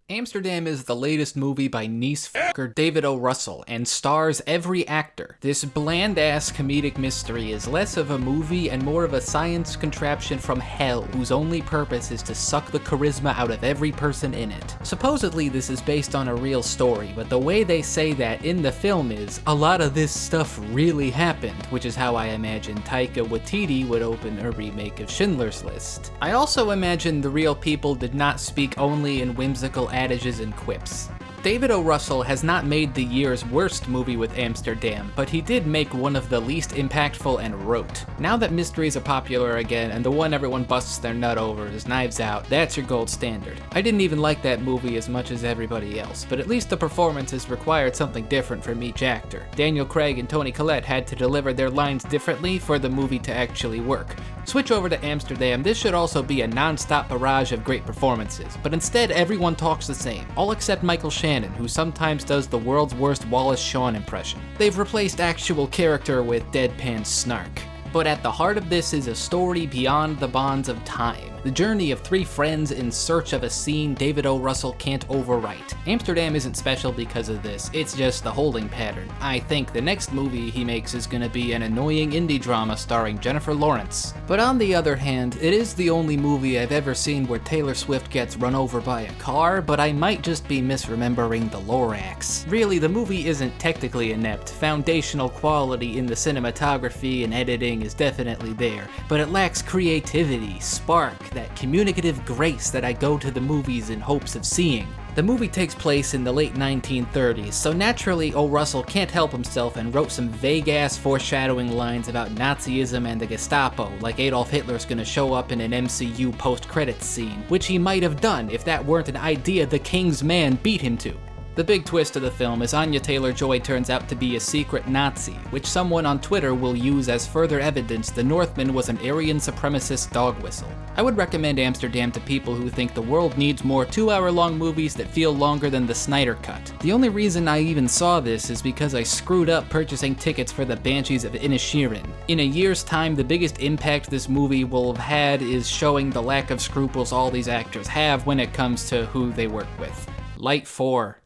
Amsterdam is the latest movie by niece-fucker David O. Russell and stars every actor. This bland-ass comedic mystery is less of a movie and more of a science contraption from hell whose only purpose is to suck the charisma out of every person in it. Supposedly this is based on a real story, but the way they say that in the film is, a lot of this stuff really happened, which is how I imagine Taika Waititi would open a remake of Schindler's List. I also imagine the real people did not speak only in whimsical adages and quips. David O. Russell has not made the year's worst movie with Amsterdam, but he did make one of the least impactful and rote. Now that mysteries are popular again, and the one everyone busts their nut over is Knives Out, that's your gold standard. I didn't even like that movie as much as everybody else, but at least the performances required something different from each actor. Daniel Craig and Toni Collette had to deliver their lines differently for the movie to actually work. Switch over to Amsterdam, this should also be a non-stop barrage of great performances, but instead everyone talks the same, all except Michael Shannon, who sometimes does the world's worst Wallace Shawn impression. They've replaced actual character with deadpan snark. But at the heart of this is a story beyond the bonds of time. The journey of three friends in search of a scene David O. Russell can't overwrite. Amsterdam isn't special because of this, it's just the holding pattern. I think the next movie he makes is gonna be an annoying indie drama starring Jennifer Lawrence. But on the other hand, it is the only movie I've ever seen where Taylor Swift gets run over by a car, but I might just be misremembering the Lorax. Really, the movie isn't technically inept. Foundational quality in the cinematography and editing is definitely there, but it lacks creativity, spark, that communicative grace that I go to the movies in hopes of seeing. The movie takes place in the late 1930s, so naturally O. Russell can't help himself and wrote some vague-ass foreshadowing lines about Nazism and the Gestapo, like Adolf Hitler's gonna show up in an MCU post-credits scene, which he might have done if that weren't an idea the King's man beat him to. The big twist of the film is Anya Taylor-Joy turns out to be a secret Nazi, which someone on Twitter will use as further evidence the Northman was an Aryan supremacist dog whistle. I would recommend Amsterdam to people who think the world needs more 2-hour-long movies that feel longer than the Snyder Cut. The only reason I even saw this is because I screwed up purchasing tickets for the Banshees of Inisherin. In a year's time, the biggest impact this movie will have had is showing the lack of scruples all these actors have when it comes to who they work with. Light 4.